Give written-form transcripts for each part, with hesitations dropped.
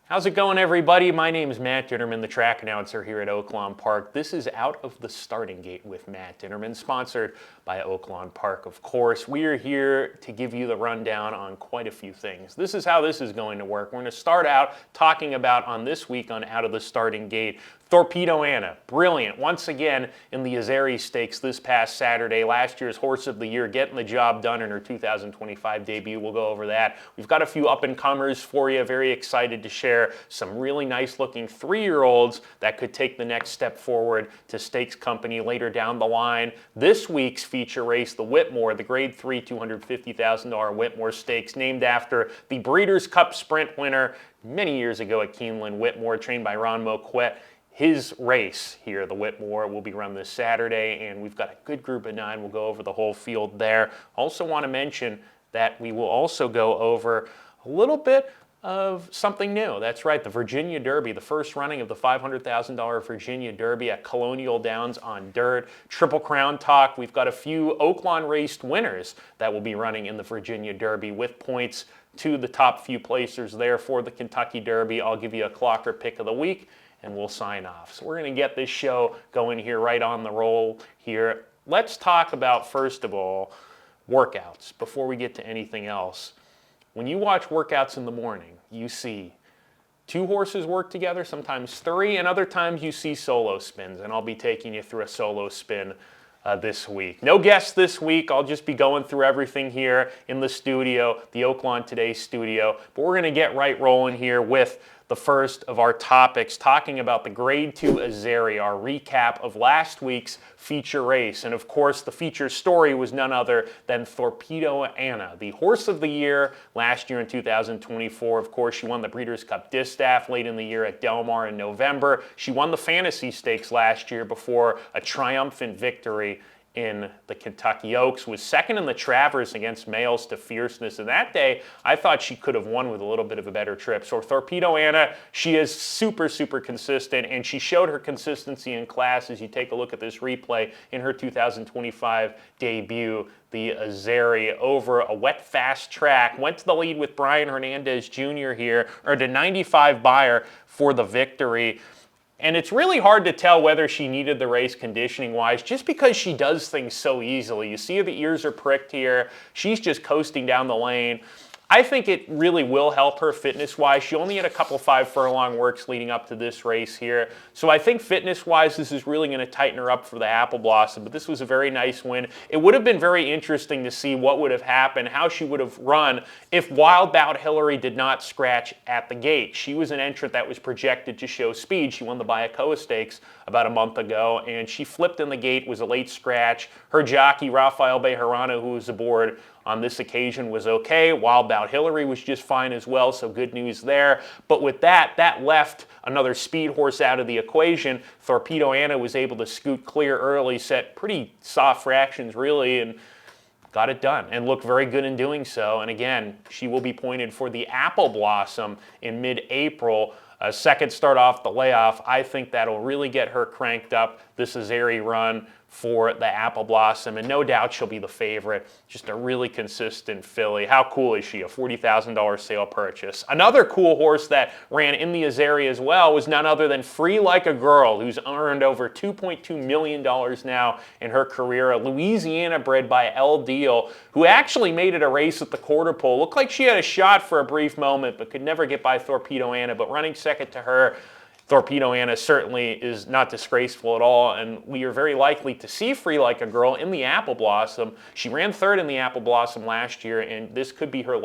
How's it going, everybody? My name is Matt Dinerman, the track announcer here at Oaklawn Park. This is Out of the Starting Gate with Matt Dinerman, sponsored by Oaklawn Park, of course. We are here to give you the rundown on quite a few things. This is how this is going to work. We're going to start out talking about, on this week on Out of the Starting Gate, Thorpedo Anna, brilliant, once again in the Azeri Stakes this past Saturday. Last year's Horse of the Year, getting the job done in her 2025 debut. We'll go over that. We've got a few up-and-comers for you. Very excited to share some really nice-looking 3-year-olds that could take the next step forward to stakes company later down the line. This week's feature race, the Whitmore, the Grade 3 $250,000 Whitmore Stakes, named after the Breeders' Cup Sprint winner many years ago at Keeneland. Whitmore, trained by Ron Moquette. His race here, the Whitmore, will be run this Saturday, and we've got a good group of 9. We'll go over the whole field there. Also want to mention that we will also go over a little bit of something new. That's right, the Virginia Derby, the first running of the $500,000 Virginia Derby at Colonial Downs on dirt. Triple Crown talk. We've got a few Oaklawn raced winners that will be running in the Virginia Derby with points to the top few placers there for the Kentucky Derby. I'll give you a clocker pick of the week, and we'll sign off. So we're going to get this show going here right on the roll here. Let's talk about, first of all, workouts before we get to anything else. When you watch workouts in the morning, you see 2 horses work together, sometimes 3, and other times you see solo spins, and I'll be taking you through a solo spin this week. No guests this week. I'll just be going through everything here in the studio, the Oaklawn Today studio, but we're going to get right rolling here with the first of our topics, talking about the Grade 2 Azeri, our recap of last week's feature race. And of course, the feature story was none other than Thorpedo Anna, the Horse of the Year last year in 2024. Of course, she won the Breeders' Cup Distaff late in the year at Del Mar in November. She won the Fantasy Stakes last year before a triumphant victory in the Kentucky Oaks, was second in the Travers against Males to Fierceness. And that day, I thought she could have won with a little bit of a better trip. So Thorpedo Anna, she is super, super consistent, and she showed her consistency in class as you take a look at this replay in her 2025 debut. The Azeri over a wet, fast track, went to the lead with Brian Hernandez Jr. here, earned a 95 buyer for the victory. And it's really hard to tell whether she needed the race conditioning-wise, just because she does things so easily. You see her, the ears are pricked here. She's just coasting down the lane. I think it really will help her fitness-wise. She only had a couple 5-furlong works leading up to this race here. So I think fitness-wise, this is really going to tighten her up for the Apple Blossom. But this was a very nice win. It would have been very interesting to see what would have happened, how she would have run if Wild Bout Hillary did not scratch at the gate. She was an entrant that was projected to show speed. She won the Bayakoa Stakes about a month ago, and she flipped in the gate, was a late scratch. Her jockey, Rafael Bejarano, who was aboard on this occasion, was okay. Wild Bout Hillary was just fine as well, so good news there. But with that left another speed horse out of the equation. Thorpedo Anna was able to scoot clear early, set pretty soft fractions really, and got it done and looked very good in doing so. And again, she will be pointed for the Apple Blossom in mid-April. A second start off the layoff. I think that'll really get her cranked up, this Azeri run for the Apple Blossom, and no doubt she'll be the favorite. Just a really consistent filly. How cool is she? A $40,000 sale purchase. Another cool horse that ran in the Azeri as well was none other than Free Like a Girl, who's earned over $2.2 million now in her career. A Louisiana bred by El Deal, who actually made it a race at the quarter pole. Looked like she had a shot for a brief moment, but could never get by Thorpedo Anna. But running second to her, Thorpedo Anna certainly is not disgraceful at all, and we are very likely to see Free Like a Girl in the Apple Blossom. She ran third in the Apple Blossom last year, and this could be her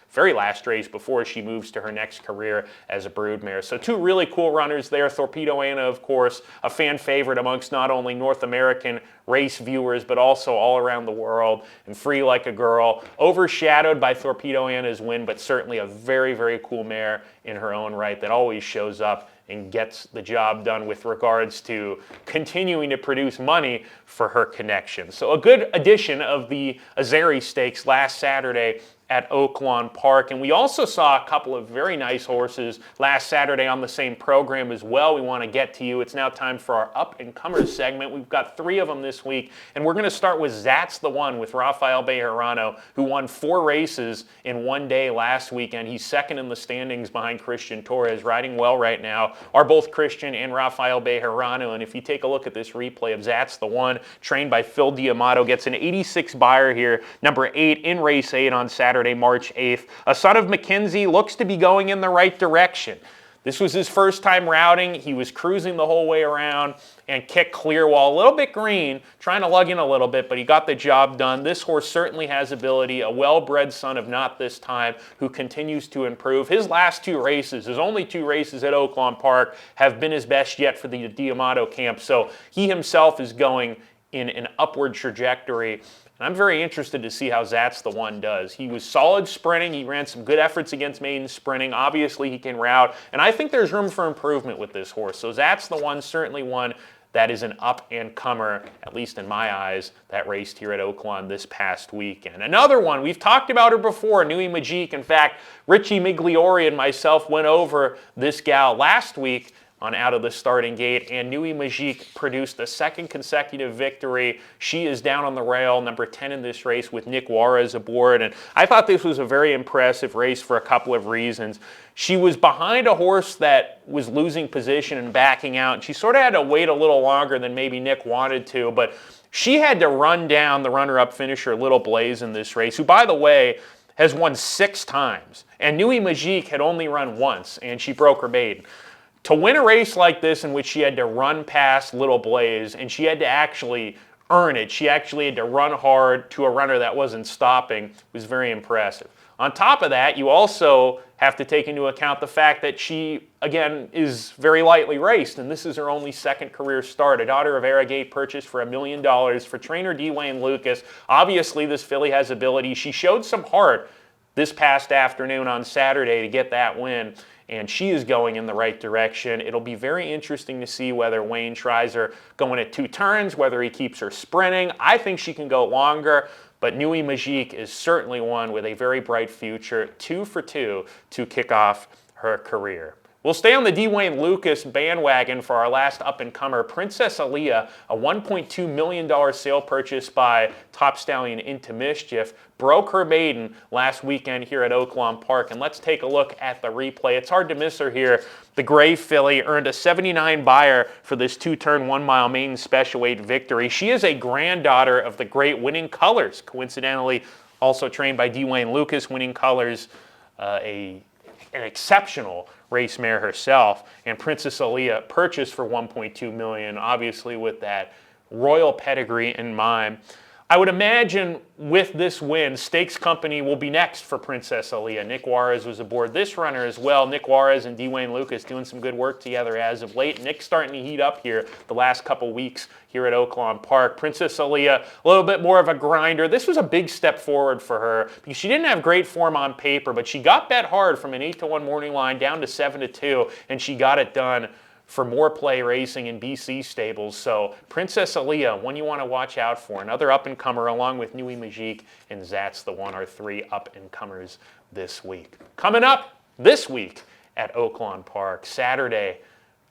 very last race before she moves to her next career as a broodmare. So 2 really cool runners there. Thorpedo Anna, of course, a fan favorite amongst not only North American race viewers, but also all around the world. And Free Like a Girl, overshadowed by Thorpedo Anna's win, but certainly a very, very cool mare in her own right that always shows up and gets the job done with regards to continuing to produce money for her connections. So a good edition of the Azeri Stakes last Saturday at Oaklawn Park. And we also saw a couple of very nice horses last Saturday on the same program as well. We want to get to you. It's now time for our up-and-comers segment. We've got 3 of them this week, and we're going to start with That's the One with Rafael Bejarano, who won 4 races in one day last weekend. He's second in the standings behind Christian Torres, riding well right now. Are both Christian and Rafael Bejarano, and if you take a look at this replay of That's the One, trained by Phil D'Amato, gets an 86 buyer here, number 8 in race 8 on Saturday, March 8th. A son of McKenzie, looks to be going in the right direction. This was his first time routing. He was cruising the whole way around and kicked clear while a little bit green, trying to lug in a little bit, but he got the job done. This horse certainly has ability, a well-bred son of Not This Time, who continues to improve. His last 2 races, his only 2 races at Oaklawn Park, have been his best yet for the D'Amato camp, so he himself is going in an upward trajectory. I'm very interested to see how That's the One does. He was solid sprinting. He ran some good efforts against maiden sprinting. Obviously, he can route. And I think there's room for improvement with this horse. So That's the One, certainly one that is an up-and-comer, at least in my eyes, that raced here at Oaklawn this past weekend. Another one, we've talked about her before, Nui Majik. In fact, Richie Migliori and myself went over this gal last week on Out of the Starting Gate, and Nui Majik produced a 2nd consecutive victory. She is down on the rail, number 10 in this race with Nick Juarez aboard, and I thought this was a very impressive race for a couple of reasons. She was behind a horse that was losing position and backing out, and she sort of had to wait a little longer than maybe Nick wanted to, but she had to run down the runner-up finisher Little Blaze in this race, who, by the way, has won 6 times, and Nui Majik had only run once, and she broke her maiden. To win a race like this in which she had to run past Little Blaze and she had to actually earn it, she actually had to run hard to a runner that wasn't stopping, was very impressive. On top of that, you also have to take into account the fact that she, again, is very lightly raced, and this is her only 2nd career start. A daughter of Arrogate purchased for $1 million for trainer Dwayne Lucas. Obviously, this filly has ability. She showed some heart this past afternoon on Saturday to get that win, and she is going in the right direction. It'll be very interesting to see whether Wayne tries her going at 2 turns, whether he keeps her sprinting. I think she can go longer, but Nui Majik is certainly one with a very bright future, 2 for 2 to kick off her career. We'll stay on the Dwayne Lucas bandwagon for our last up-and-comer, Princess Aaliyah, a $1.2 million sale purchase by Top Stallion Into Mischief, broke her maiden last weekend here at Oaklawn Park. And let's take a look at the replay. It's hard to miss her here. The gray filly earned a 79 buyer for this 2-turn 1-mile maiden special weight victory. She is a granddaughter of the great Winning Colors, coincidentally also trained by Dwayne Lucas. Winning Colors, an exceptional race mare herself, and Princess Aaliyah purchased for $1.2 million, obviously with that royal pedigree in mind. I would imagine with this win, Stakes Company will be next for Princess Aaliyah. Nick Juarez was aboard this runner as well. Nick Juarez and Dwayne Lucas doing some good work together as of late. Nick's starting to heat up here the last couple weeks here at Oaklawn Park. Princess Aaliyah, a little bit more of a grinder. This was a big step forward for her because she didn't have great form on paper, but she got bet hard from an 8-1 morning line down to 7-2, and she got it done for more play racing in BC stables. So Princess Aaliyah, one you want to watch out for. Another up-and-comer along with Nui Majik and That's the One, are 3 up-and-comers this week. Coming up this week at Oaklawn Park, Saturday,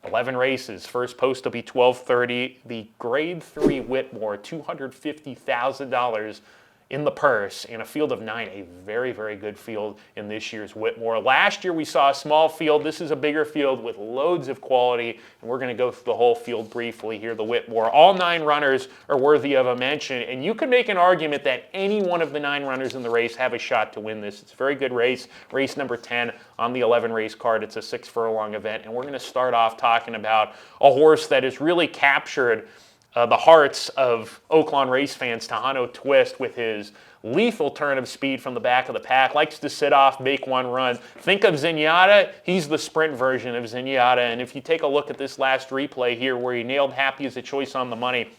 11 races. First post will be 12:30. The Grade 3 Whitmore, $250,000 in the purse, and a field of 9, a very, very good field in this year's Whitmore. Last year we saw a small field. This is a bigger field with loads of quality, and we're going to go through the whole field briefly here, the Whitmore. All 9 runners are worthy of a mention, and you could make an argument that any one of the 9 runners in the race have a shot to win this. It's a very good race, race number 10 on the 11 race card. It's a 6-furlong event, and we're going to start off talking about a horse that has really captured the hearts of Oaklawn race fans, Tahano Twist, with his lethal turn of speed from the back of the pack, likes to sit off, make one run. Think of Zenyatta, he's the sprint version of Zenyatta, and if you take a look at this last replay here where he nailed Happy as a Choice on the money,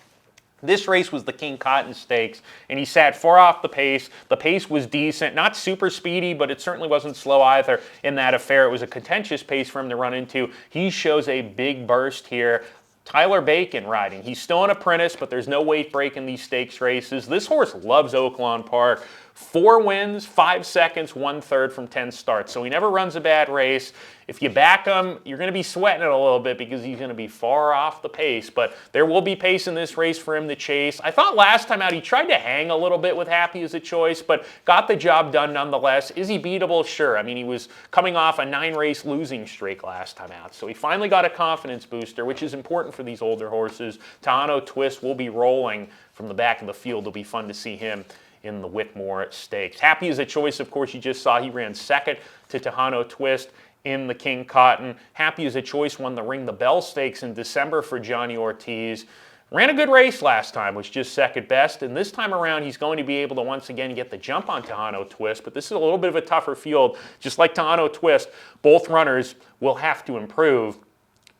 this race was the King Cotton Stakes, and he sat far off the pace. The pace was decent, not super speedy, but it certainly wasn't slow either in that affair. It was a contentious pace for him to run into. He shows a big burst here. Tyler Bacon riding. He's still an apprentice, but there's no weight break in these stakes races. This horse loves Oaklawn Park. 4 wins, 5 seconds, 1/3 from 10 starts. So he never runs a bad race. If you back him, you're going to be sweating it a little bit because he's going to be far off the pace. But there will be pace in this race for him to chase. I thought last time out he tried to hang a little bit with Happy as a Choice, but got the job done nonetheless. Is he beatable? Sure. I mean, he was coming off a 9-race losing streak last time out. So he finally got a confidence booster, which is important for these older horses. Tahano Twist will be rolling from the back of the field. It'll be fun to see him in the Whitmore Stakes. Happy as a Choice, of course, you just saw he ran second to Tahano Twist in the King Cotton. Happy as a Choice won the Ring the Bell Stakes in December for Johnny Ortiz. Ran a good race last time, was just second best, and this time around he's going to be able to once again get the jump on Tahano Twist, but this is a little bit of a tougher field. Just like Tahano Twist, both runners will have to improve,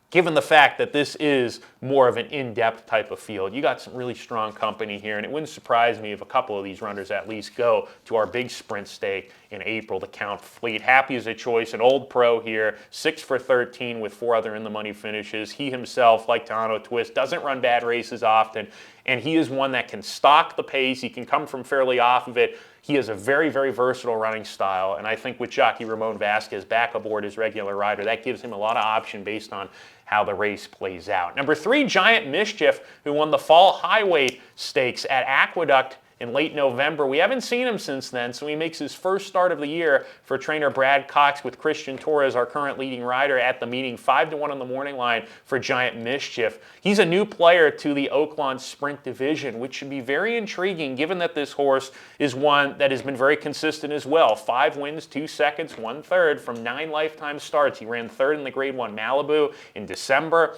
given the fact that this is more of an in-depth type of field. You got some really strong company here, and it wouldn't surprise me if a couple of these runners at least go to our big sprint stake in April to Count Fleet. Happy as a Choice, an old pro here, 6 for 13 with 4 other in-the-money finishes. He himself, like Tahano Twist, doesn't run bad races often, and he is one that can stalk the pace. He can come from fairly off of it. He has a very, very versatile running style, and I think with jockey Ramon Vasquez back aboard his regular rider, that gives him a lot of option based on how the race plays out. Number 3, Giant Mischief, who won the Fall Highway Stakes at Aqueduct in late November. We haven't seen him since then, so he makes his first start of the year for trainer Brad Cox with Christian Torres, our current leading rider, at the meeting. 5-1 on the morning line for Giant Mischief. He's a new player to the Oaklawn Sprint Division, which should be very intriguing given that this horse is one that has been very consistent as well. 5 wins, 2 seconds, 1/3 from 9 lifetime starts. He ran 3rd in the Grade 1 Malibu in December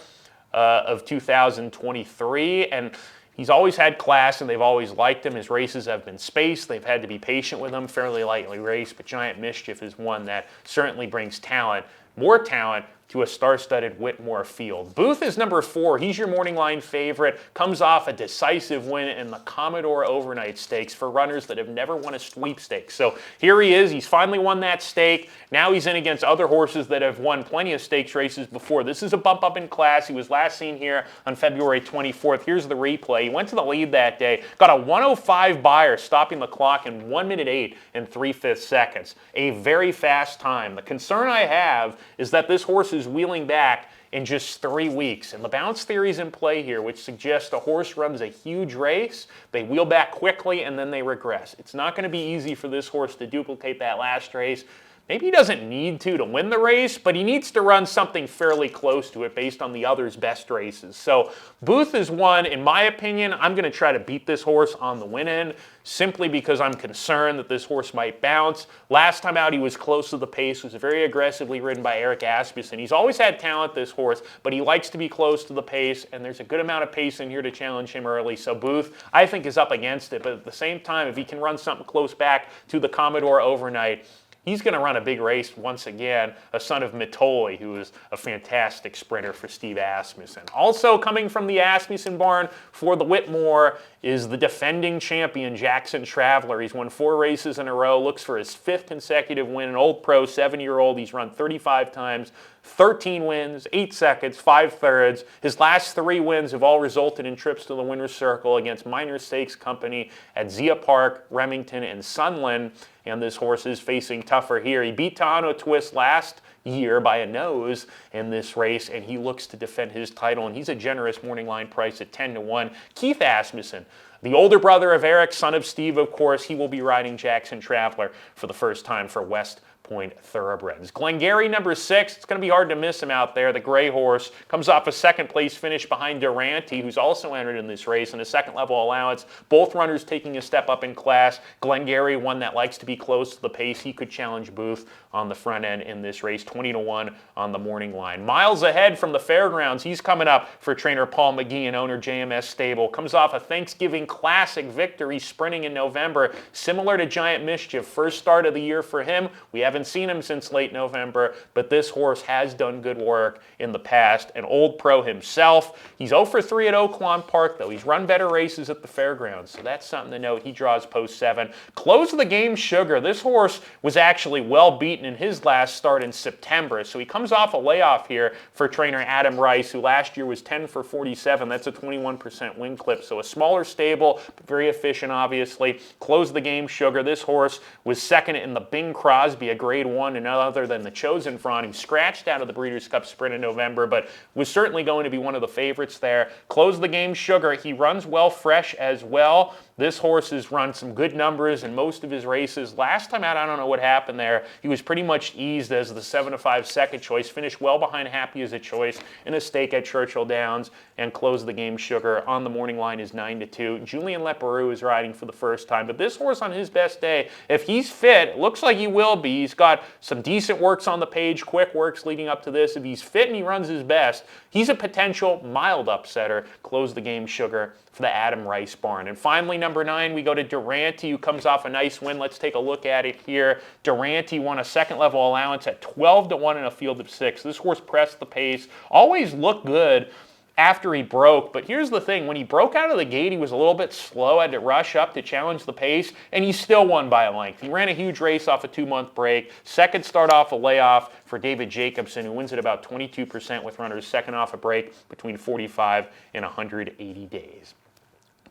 of 2023, and he's always had class, and they've always liked him. His races have been spaced. They've had to be patient with him, fairly lightly raced, but Giant Mischief is one that certainly brings talent, more talent, to a star-studded Whitmore field. Booth is number 4. He's your morning line favorite. Comes off a decisive win in the Commodore Overnight Stakes for runners that have never won a sweepstakes. So here he is. He's finally won that stake. Now he's in against other horses that have won plenty of stakes races before. This is a bump up in class. He was last seen here on February 24th. Here's the replay. He went to the lead that day. Got a 105 buyer, stopping the clock in 1 minute 8 and 3/5 seconds. A very fast time. The concern I have is that this horse is wheeling back in just 3 weeks. And the bounce theory is in play here, which suggests a horse runs a huge race, they wheel back quickly, and then they regress. It's not going to be easy for this horse to duplicate that last race. Maybe he doesn't need to win the race, but he needs to run something fairly close to it based on the others' best races. So Booth is one, in my opinion. I'm going to try to beat this horse on the win end simply because I'm concerned that this horse might bounce. Last time out, he was close to the pace, was very aggressively ridden by Eric Asmussen. He's always had talent, this horse, but he likes to be close to the pace, and there's a good amount of pace in here to challenge him early. So Booth, I think, is up against it, but at the same time, if he can run something close back to the Commodore Overnight, he's going to run a big race once again, a son of Mitoli, who is a fantastic sprinter for Steve Asmussen. Also coming from the Asmussen barn for the Whitmore is the defending champion, Jackson Traveler. He's won 4 races in a row, looks for his 5th consecutive win, an old pro, 7-year-old. He's run 35 times, 13 wins, 8 seconds, 5/3. His last 3 wins have all resulted in trips to the winner's circle against minor stakes company at Zia Park, Remington, and Sunland. And this horse is facing tougher here. He beat Tahano Twist last year by a nose in this race, and he looks to defend his title, and he's a generous morning line price at 10-1. Keith Asmussen, the older brother of Eric, son of Steve, of course, he will be riding Jackson Traveler for the first time for West Point Thoroughbreds. Glengarry, number 6. It's going to be hard to miss him out there. The gray horse comes off a 2nd place finish behind Durante, who's also entered in this race, and a 2nd level allowance. Both runners taking a step up in class. Glengarry, one that likes to be close to the pace. He could challenge Booth on the front end in this race. 20-1 on the morning line. Miles ahead from the fairgrounds. He's coming up for trainer Paul McGee and owner JMS Stable. Comes off a Thanksgiving Classic victory sprinting in November. Similar to Giant Mischief. First start of the year for him. We haven't Haven't seen him since late November, but this horse has done good work in the past. An old pro himself. He's 0 for 3 at Oaklawn Park, though. He's run better races at the fairgrounds, so that's something to note. He draws post 7. Close of the game, Sugar. This horse was actually well beaten in his last start in September, so he comes off a layoff here for trainer Adam Rice, who last year was 10 for 47. That's a 21% win clip, so a smaller stable, but very efficient, obviously. Close of the game, Sugar. This horse was second in the Bing Crosby, a grade 1, and none other than the Chosen Fraud, who scratched out of the Breeders' Cup Sprint in November, but was certainly going to be one of the favorites there. Close of the game, Sugar. He runs well fresh as well. This horse has run some good numbers in most of his races. Last time out, I don't know what happened there. He was pretty much eased as the 7-5 second choice, finished well behind Happy as a Choice in a stake at Churchill Downs, and closed the game, Sugar. On the morning line is 9-2. Julian Leparoux is riding for the first time, but this horse on his best day, if he's fit, looks like he will be. He's got some decent works on the page, quick works leading up to this. If he's fit and he runs his best, he's a potential mild upsetter. Close the game, Sugar, for the Adam Rice barn. And finally, number 9, we go to Durante, who comes off a nice win. Let's take a look at it here. Durante won a second-level allowance at 12-1 in a field of 6. This horse pressed the pace, always looked good after he broke, but here's the thing. When he broke out of the gate, he was a little bit slow, had to rush up to challenge the pace, and he still won by a length. He ran a huge race off a 2-month break. Second start off a layoff for David Jacobson, who wins at about 22% with runners second off a break between 45 and 180 days.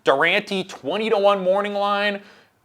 Durante, 20-1 morning line.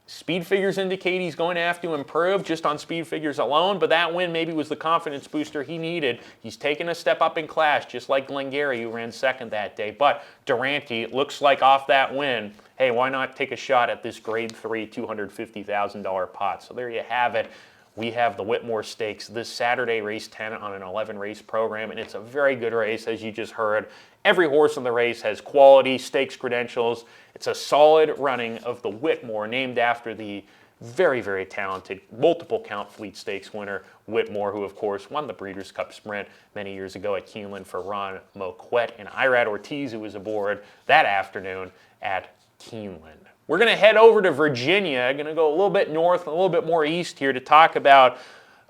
Speed figures indicate he's going to have to improve just on speed figures alone, but that win maybe was the confidence booster he needed. He's taken a step up in class, just like Glengarry, who ran second that day. But Durante looks like off that win, hey, why not take a shot at this grade 3 $250,000 pot? So there you have it. We have the Whitmore Stakes this Saturday, race 10 on an 11-race program, and it's a very good race, as you just heard. Every horse in the race has quality, stakes credentials. It's a solid running of the Whitmore, named after the very, very talented multiple count Fleet Stakes winner, Whitmore, who, of course, won the Breeders' Cup Sprint many years ago at Keeneland for Ron Moquette and Irad Ortiz, who was aboard that afternoon at Keeneland. We're going to head over to Virginia, going to go a little bit north, a little bit more east here to talk about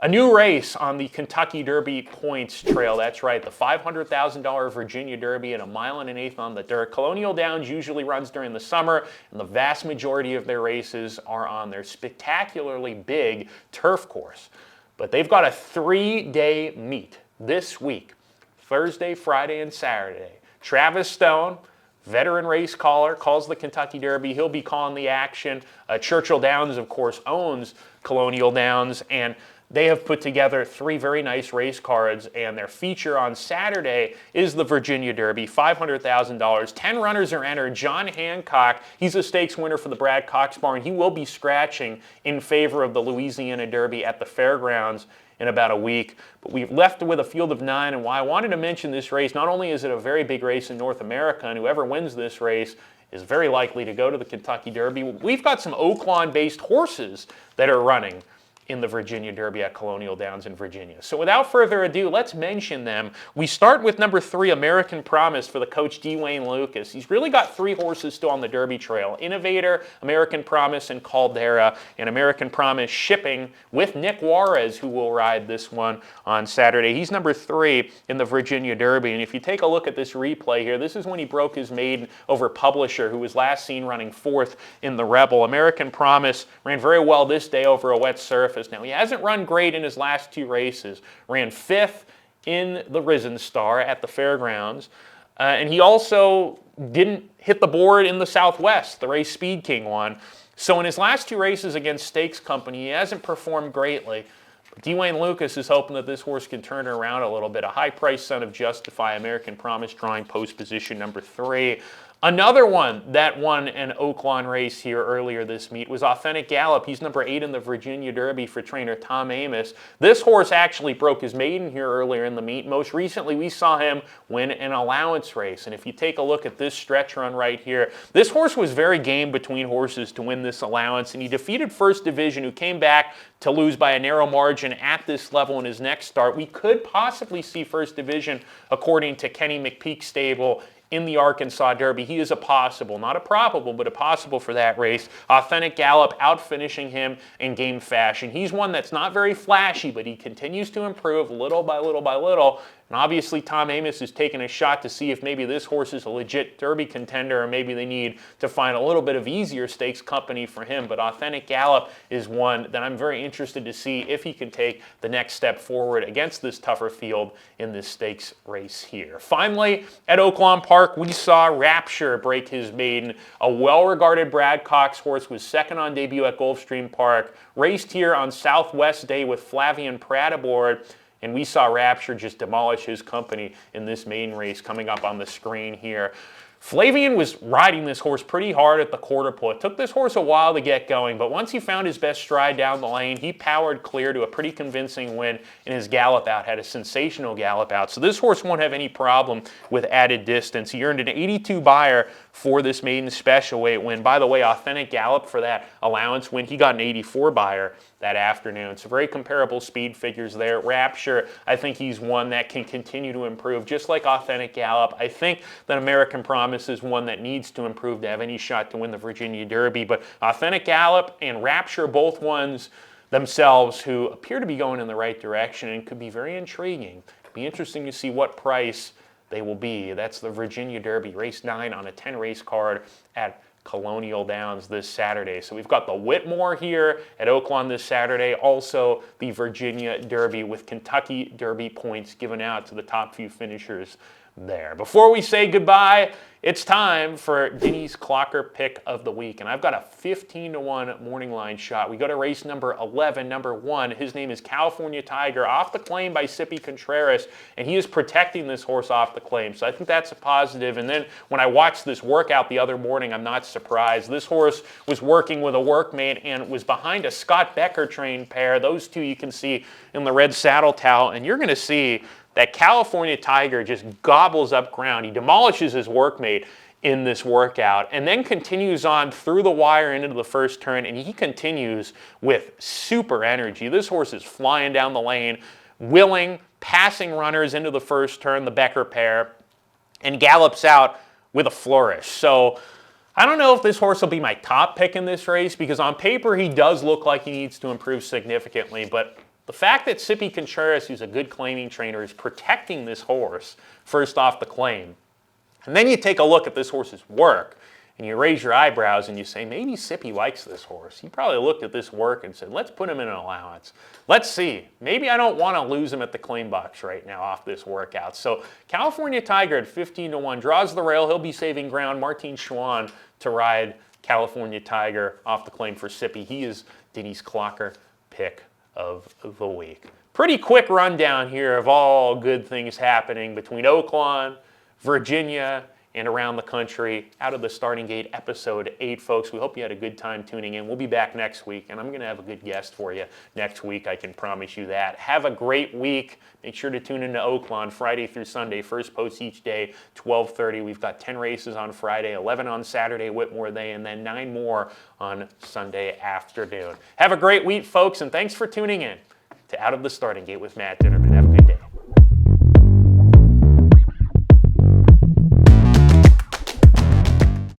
a new race on the Kentucky Derby points trail. That's right, the $500,000 Virginia Derby at 1 1/8 on the dirt. Colonial Downs usually runs during the summer, and the vast majority of their races are on their spectacularly big turf course. But they've got a 3-day meet this week, Thursday, Friday, and Saturday. Travis Stone, veteran race caller, calls the Kentucky Derby. He'll be calling the action. Churchill Downs, of course, owns Colonial Downs, and they have put together 3 very nice race cards, and their feature on Saturday is the Virginia Derby, $500,000. 10 runners are entered. John Hancock, he's a stakes winner for the Brad Cox barn. He will be scratching in favor of the Louisiana Derby at the fairgrounds in about a week. But we've left with a field of 9, and why I wanted to mention this race, not only is it a very big race in North America, and whoever wins this race is very likely to go to the Kentucky Derby, we've got some Oaklawn-based horses that are running in the Virginia Derby at Colonial Downs in Virginia. So without further ado, let's mention them. We start with number 3, American Promise, for the coach Dwayne Lucas. He's really got 3 horses still on the Derby trail: Innovator, American Promise, and Caldera. And American Promise shipping with Nick Juarez, who will ride this one on Saturday. He's number 3 in the Virginia Derby. And if you take a look at this replay here, this is when he broke his maiden over Publisher, who was last seen running 4th in the Rebel. American Promise ran very well this day over a wet surface. Now, he hasn't run great in his last 2 races. Ran 5th in the Risen Star at the fairgrounds. And he also didn't hit the board in the Southwest, the race Speed King won. So in his last 2 races against Stakes Company, he hasn't performed greatly. But Dwayne Lucas is hoping that this horse can turn it around a little bit. A high-priced son of Justify, American Promise, drawing post position number 3. Another one that won an Oaklawn race here earlier this meet was Authentic Gallop. He's number 8 in the Virginia Derby for trainer Tom Amos. This horse actually broke his maiden here earlier in the meet. Most recently, we saw him win an allowance race. And if you take a look at this stretch run right here, this horse was very game between horses to win this allowance, and he defeated First Division, who came back to lose by a narrow margin at this level in his next start. We could possibly see First Division, according to Kenny McPeak's stable, in the Arkansas Derby. He is a possible, not a probable, but a possible for that race. Authentic Gallop out finishing him in game fashion. He's one that's not very flashy, but he continues to improve little by little by little. And obviously Tom Amoss is taking a shot to see if maybe this horse is a legit Derby contender, or maybe they need to find a little bit of easier stakes company for him. But Authentic Gallop is one that I'm very interested to see if he can take the next step forward against this tougher field in this stakes race here. Finally, at Oaklawn Park, we saw Rapture break his maiden. A well-regarded Brad Cox horse was second on debut at Gulfstream Park, raced here on Southwest Day with Flavian Pratt aboard. And we saw Rapture just demolish his company in this main race coming up on the screen here. Flavian was riding this horse pretty hard at the quarter pole. It took this horse a while to get going, but once he found his best stride down the lane, he powered clear to a pretty convincing win, and his gallop out had a sensational gallop out. So this horse won't have any problem with added distance. He earned an 82 buyer for this maiden special weight win. By the way, Authentic Gallop for that allowance win, he got an 84 buyer that afternoon. So very comparable speed figures there. Rapture, I think he's one that can continue to improve, just like Authentic Gallop. I think that American Promise is one that needs to improve to have any shot to win the Virginia Derby. But Authentic Gallop and Rapture, both ones themselves who appear to be going in the right direction and could be very intriguing. It'd be interesting to see what price they will be. That's the Virginia Derby, race 9 on a 10-race card at Colonial Downs this Saturday. So we've got the Whitmore here at Oaklawn this Saturday, also the Virginia Derby with Kentucky Derby points given out to the top few finishers there. Before we say goodbye, it's time for Denny's Clocker Pick of the Week, and I've got a 15-to-1 morning line shot. We go to race number 11, number 1. His name is California Tiger, off the claim by Sippy Contreras, and he is protecting this horse off the claim, so I think that's a positive. And then when I watched this workout the other morning, I'm not surprised. This horse was working with a workmate and was behind a Scott Becker trained pair. Those two you can see in the red saddle towel, and you're going to see that California Tiger just gobbles up ground. He demolishes his workmate in this workout and then continues on through the wire into the first turn, and he continues with super energy. This horse is flying down the lane, willing, passing runners into the first turn, the Becker pair, and gallops out with a flourish. So I don't know if this horse will be my top pick in this race, because on paper he does look like he needs to improve significantly, but the fact that Sippy Contreras, who's a good claiming trainer, is protecting this horse first off the claim, and then you take a look at this horse's work, and you raise your eyebrows and you say, maybe Sippy likes this horse. He probably looked at this work and said, let's put him in an allowance. Let's see. Maybe I don't want to lose him at the claim box right now off this workout. So California Tiger at 15-to-1 draws the rail. He'll be saving ground. Martin Schwann to ride California Tiger off the claim for Sippy. He is Denny's Clocker Pick of the Week. Pretty quick rundown here of all good things happening between Oaklawn, Virginia, and around the country out of the Starting Gate episode 8, folks. We hope you had a good time tuning in. We'll be back next week, and I'm going to have a good guest for you next week. I can promise you that. Have a great week. Make sure to tune into Oaklawn Friday through Sunday. First post each day, 12:30. We've got 10 races on Friday, 11 on Saturday, Whitmore Day, and then 9 more on Sunday afternoon. Have a great week, folks, and thanks for tuning in to Out of the Starting Gate with Matt Dinerman.